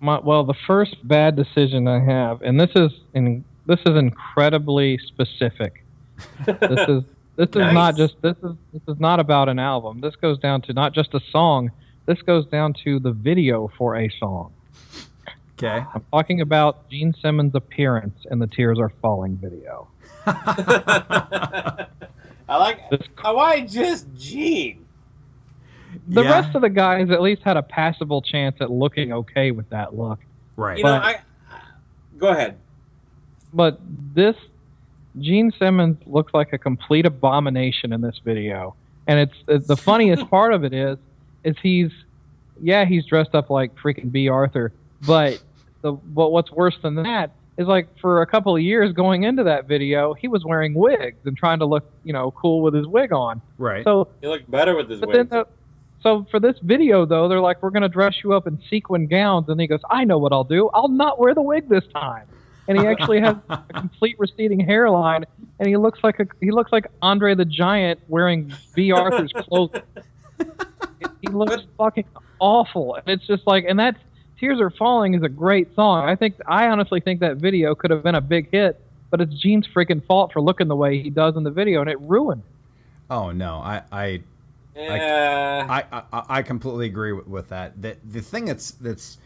The first bad decision I have, and this is incredibly specific. This is this is not Nice. just this is not about an album. This goes down to not just a song. This goes down to the video for a song. Okay. I'm talking about Gene Simmons' appearance in the Tears Are Falling video. I like. This, Why just Gene? the Yeah. rest of the guys at least had a passable chance at looking okay with that look. Right. You know, But- I. Go ahead. But this Gene Simmons looks like a complete abomination in this video. And it's the funniest part of it is he's dressed up like freaking B. Arthur, but what's worse than that is like for a couple of years going into that video, he was wearing wigs and trying to look, cool with his wig on. Right. So He looked better with his but wig. then so for this video though, they're like, we're gonna dress you up in sequin gowns, and he goes, I know what I'll do. I'll not wear the wig this time. And he actually has a complete receding hairline, and he looks like Andre the Giant wearing B. Arthur's clothes. He looks fucking awful, and it's just like, and that's "Tears Are Falling" is a great song. I honestly think that video could have been a big hit, but it's Gene's freaking fault for looking the way he does in the video, and it ruined it. Oh no, Yeah. I completely agree with that. The thing that's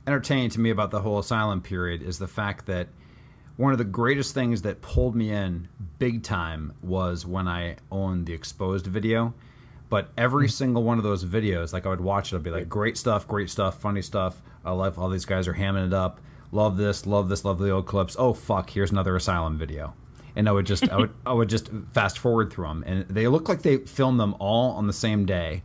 entertaining to me about the whole Asylum period is the fact that one of the greatest things that pulled me in big time was when I owned the Exposed video. But every single one of those videos, like I would watch it, I'd be like, great stuff, funny stuff. I love all these guys are hamming it up. Love this, love the old clips. Oh fuck, here's another Asylum video. And I would just fast forward through them, and they look like they filmed them all on the same day,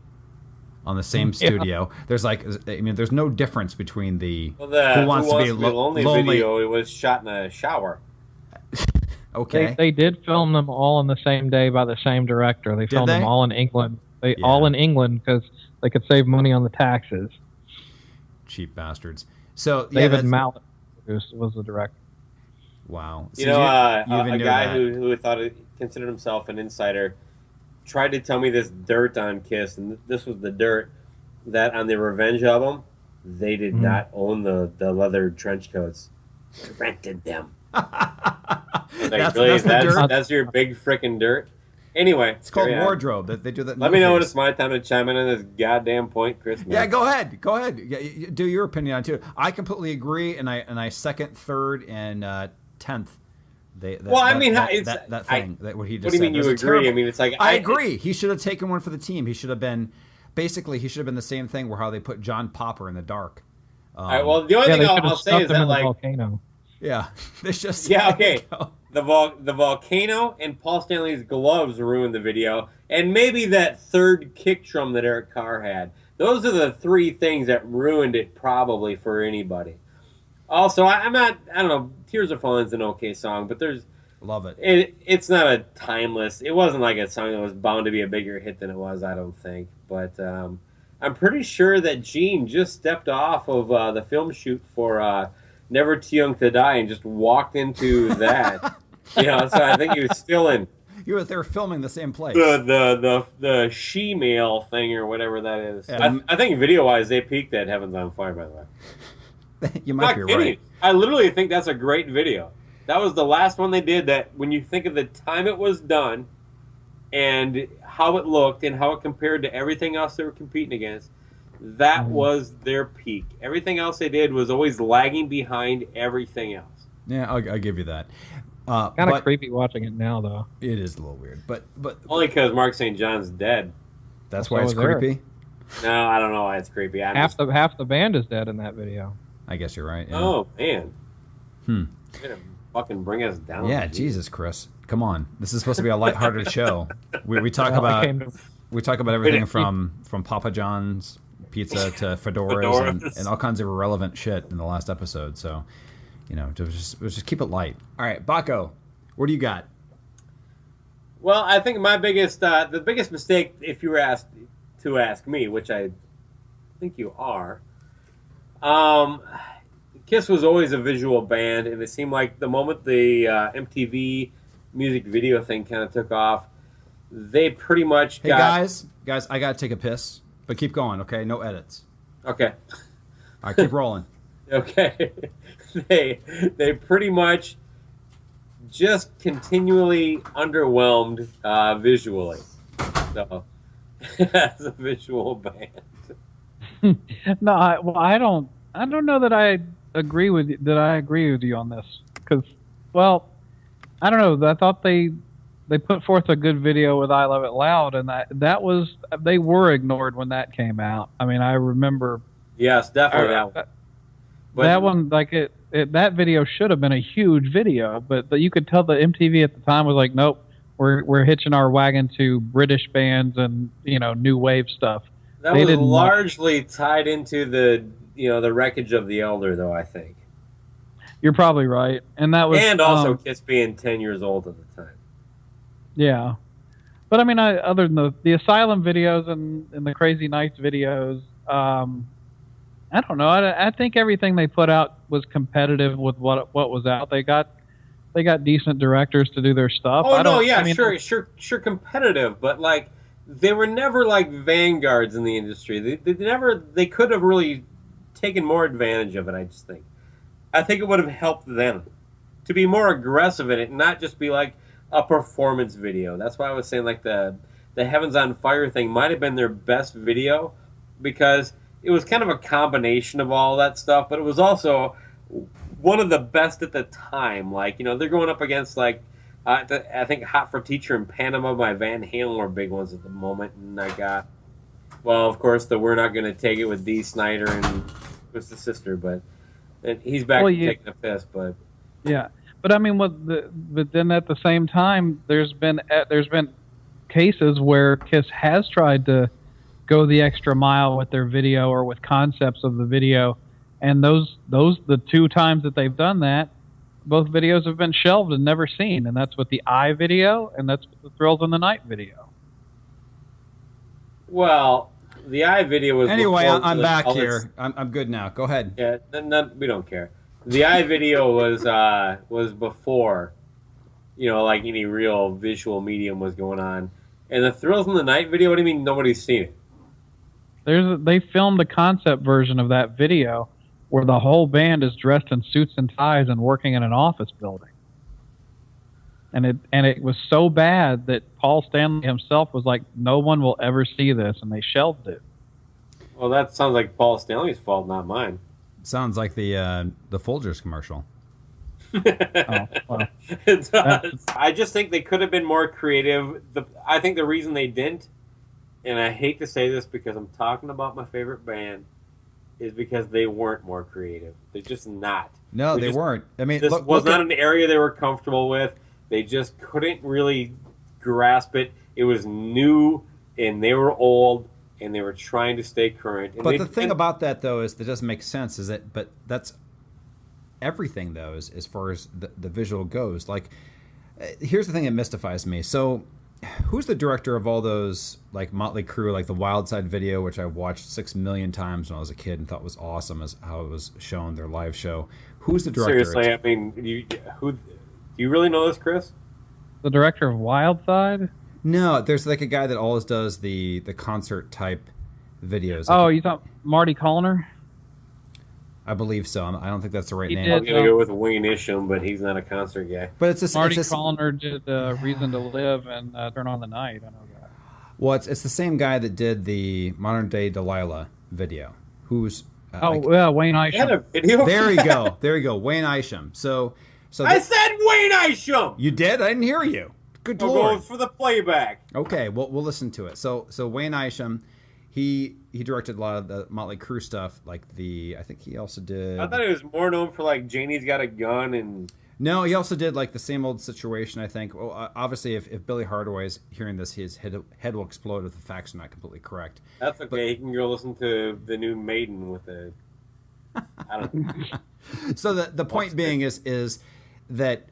on the same studio. There's there's no difference between the Who Wants to Be Lonely video. It was shot in a shower. Okay. They did film them all on the same day by the same director. They filmed them all in England. All in England because they could save money on the taxes. Cheap bastards. So David Mallet was the director. Wow. You So know, you even a knew guy that. who considered himself an insider tried to tell me this dirt on Kiss, and this was the dirt that on the Revenge album, they did not own the leather trench coats. They rented them. Like, really, that's your big frickin' dirt? Anyway. It's called wardrobe. They do that. Let me know when it's my time to chime in on this goddamn point, Chris. Yeah, go ahead. Yeah, do your opinion on it too. I completely agree, and I second, third, and 10th. That thing. What he just said. What do you mean you agree? Terrible, I mean, it's like I agree. He should have taken one for the team. He should have been the same thing where how they put John Popper in the dark. All right, well, the only thing I'll say is that, like, volcano. Yeah, it's just okay. The volcano and Paul Stanley's gloves ruined the video, and maybe that third kick drum that Eric Carr had. Those are the three things that ruined it probably for anybody. Also, I don't know, Tears Are Falling is an okay song, but love it. It's not a timeless. It wasn't like a song that was bound to be a bigger hit than it was, I don't think. But I'm pretty sure that Gene just stepped off of the film shoot for Never Too Young to Die and just walked into that. So I think he was still in. They were filming the same place. The she-mail thing or whatever that is. Yeah. I think video-wise, they peaked at Heaven's on Fire, by the way. You might be right. I literally think that's a great video. That was the last one they did that when you think of the time it was done and how it looked and how it compared to everything else they were competing against, that was their peak. Everything else they did was always lagging behind everything else. Yeah, I'll give you that. Kind of creepy watching it now, though. It is a little weird, but only because Mark St. John's dead. That's why it's creepy. No, I don't know why it's creepy. Half the band is dead in that video. I guess you're right. Yeah. Oh man. You're gonna fucking bring us down. Yeah, Jesus, Chris, come on. This is supposed to be a lighthearted show. We talk about everything from Papa John's pizza to fedoras. And all kinds of irrelevant shit in the last episode. So, just keep it light. All right, Baco, what do you got? Well, I think my the biggest mistake, if you were asked to ask me, which I think you are, Kiss was always a visual band, and it seemed like the moment the MTV music video thing kind of took off, they pretty much got... Guys, I gotta take a piss, but keep going, okay? No edits. Okay. All right, keep rolling. Okay, they pretty much just continually underwhelmed visually. So as a visual band. No, I don't know that I agree with I agree with you on this because, well, I don't know. I thought they put forth a good video with "I Love It Loud," and that was they were ignored when that came out. I mean, I remember Yes, definitely that one. But that one like that video should have been a huge video, but you could tell the MTV at the time was like, nope, we're hitching our wagon to British bands and new wave stuff. that They was didn't want. largely tied into the wreckage of the Elder, though I think, You're probably right, and that was and also Kiss being 10 years old at the time. yeah. But I mean, other than the Asylum videos and the Crazy Nights videos, I don't know. I think everything they put out was competitive with what was out. They got decent directors to do their stuff. Oh I no, don't. yeah, I mean, sure, competitive, but like they were never like vanguards in the industry. They could have really taken more advantage of it. I think it would have helped them to be more aggressive in it, and not just be like a performance video. That's why I was saying like the Heavens on Fire thing might have been their best video because it was kind of a combination of all that stuff, but it was also one of the best at the time. Like they're going up against like I think Hot for Teacher and Panama by Van Halen were big ones at the moment, and I got well, of course, the We're Not Gonna Take It with Dee Snider and Twisted Sister, but and he's back well, from taking a piss, but. yeah. But I mean, but then at the same time, there's been cases where Kiss has tried to go the extra mile with their video or with concepts of the video, and the two times that they've done that, both videos have been shelved and never seen, and that's with the Eye video and that's with the Thrills in the Night video. Well, the Eye video was Anyway, before I'm the- back all this- here. I'm good now. Go ahead. Yeah, we don't care. The Eye video was before, like any real visual medium was going on, and the Thrills in the Night video. What do you mean nobody's seen it? They filmed the concept version of that video where the whole band is dressed in suits and ties and working in an office building. And it was so bad that Paul Stanley himself was like, no one will ever see this, and they shelved it. Well, that sounds like Paul Stanley's fault, not mine. Sounds like the Folgers commercial. Oh, well, It does. I just think they could have been more creative. I think the reason they didn't, and I hate to say this because I'm talking about my favorite band, is because they weren't more creative. They're just not. No, they weren't. I mean, This look, was look not at- an area they were comfortable with. They just couldn't really grasp it. It was new, and they were old, and they were trying to stay current. And But the thing about that, though, is that doesn't make sense. But that's everything, though, as far as the visual goes. Like, here's the thing that mystifies me. So, who's the director of all those, like, Motley Crue, like the Wild Side video, which I watched 6 million times when I was a kid and thought was awesome as how it was shown, their live show. Who's the director? seriously, I mean, do you really know this, Chris? the director of Wildside? No, there's like a guy that always does the concert type videos. Oh, you thought Marty Callner? I believe so. I don't think that's the right He name. did. I'm gonna go with Wayne Isham, but he's not a concert guy. But it's a, Marty it's a, Callner did Reason to Live and Turn on the Night. I know that. well, it's the same guy that did the Modern Day Delilah video. Who's Yeah, Wayne He had a Isham. video. there you go, there you go, Wayne Isham. So I said Wayne Isham. you did? I didn't hear you. Good I'm lord. going for the playback. Okay, well we'll listen to it. So Wayne Isham, he directed a lot of the Motley Crue stuff, like I think he also did. I thought he was more known for like Janie's Got a Gun and. No, he also did like the Same Old Situation, I think. Well, obviously, if Billy Hardaway's hearing this, his head will explode if the facts are not completely correct. That's okay. He can go listen to the new Maiden with the. I don't know. So the point being is that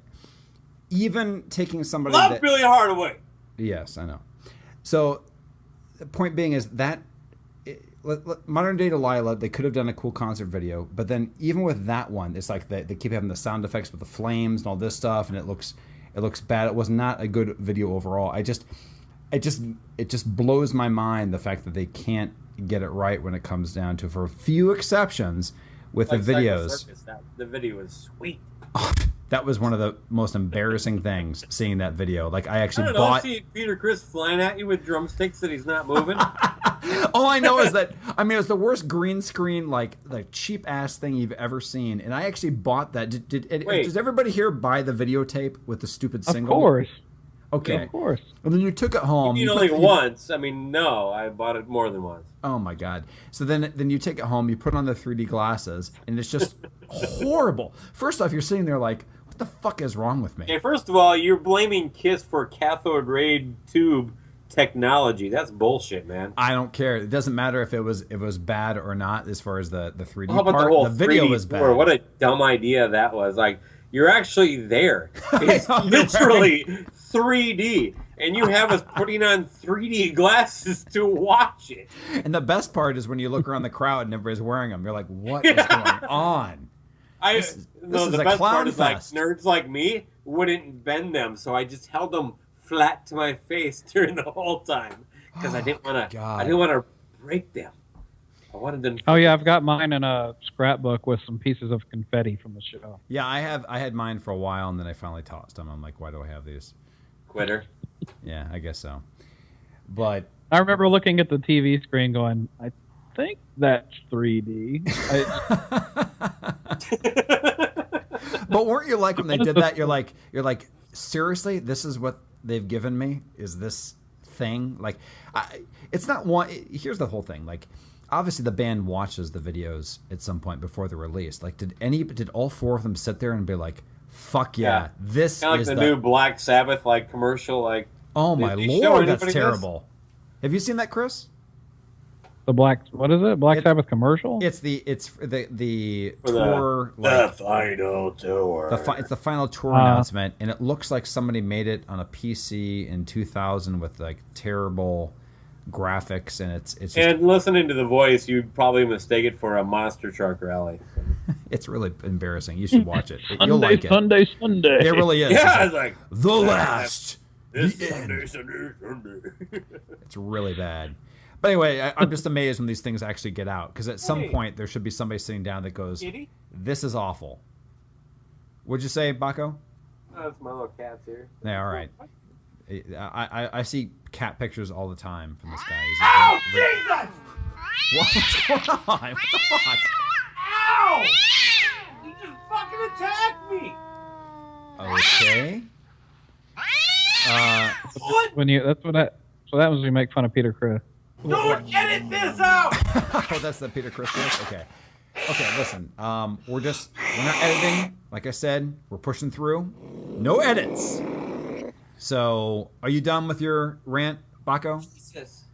even taking somebody Love that, Billy Hardaway. yes, I know. So the point being is that Modern Day Delilah, they could have done a cool concert video, but then even with that one, it's like they keep having the sound effects with the flames and all this stuff, and it looks bad. It was not a good video overall. It just blows my mind the fact that they can't get it right when it comes down to, for a few exceptions, with like the Psycho videos. Circus, the video was sweet. That was one of the most embarrassing things, seeing that video. Like, I I actually don't know. bought. See Peter Chris flying at you with drumsticks that he's not moving. All I know is that, I mean, it was the worst green screen, like cheap ass thing you've ever seen. And I actually bought that. Does everybody here buy the videotape with the stupid single? Of course. Okay. Of course. And then you took it home. You mean only once? I mean, no, I bought it more than once. Oh my god! So then you take it home, you put on the 3D glasses, and it's just horrible. First off, you're sitting there like, what the fuck is wrong with me? Okay, first of all, you're blaming Kiss for cathode ray tube technology. That's bullshit, man. I don't care. It doesn't matter if it was bad or not. As far as the 3D How about part, the whole video 3D was bad. tour? What a dumb idea that was. Like, you're actually there. It's literally 3D. And you have us putting on 3D glasses to watch it. And the best part is when you look around the crowd and everybody's wearing them. You're like, what is going on? The best part is like nerds like me wouldn't bend them, so I just held them flat to my face during the whole time because I didn't want to break them. I wanted them. Oh yeah, I've got mine in a scrapbook with some pieces of confetti from the show. Yeah, I had mine for a while, and then I finally tossed them. I'm like, why do I have these? Quitter. Yeah, I guess so. But I remember looking at the TV screen going, I think that's 3D. But weren't you like when they did that? You're like, seriously, this is what they've given me? Is this thing? Like, it's not one. Here's the whole thing. Like, obviously the band watches the videos at some point before they're released. Like, did all four of them sit there and be like, fuck yeah, this kind of is like the new Black Sabbath like commercial, like. Oh my lord, that's terrible. Have you seen that, Chris? What is it? Black Sabbath commercial? It's the tour, the final tour. It's the final tour announcement, and it looks like somebody made it on a PC in 2000 with like terrible graphics, and it's just, and listening to the voice, you'd probably mistake it for a monster truck rally. It's really embarrassing. You should watch it. Sunday, You'll like it. Sunday. It really is. Yeah, it's like the last. This the Sunday, end. Sunday. It's really bad. But anyway, I'm just amazed when these things actually get out, because at some point there should be somebody sitting down that goes, Kitty? "This is awful." What'd you say, Baco? Oh, it's my little cat's here. Yeah, all right. I see cat pictures all the time from this guy. Ow! Jesus! What's going on? What the fuck? Ow! He just fucking attacked me! Okay. What? So that was when you make fun of Peter Chris. Don't edit this out! Oh, that's the Peter Chris joke? Okay. Okay, listen. We're not editing. Like I said, we're pushing through. No edits. So, are you done with your rant, Baco? Jesus.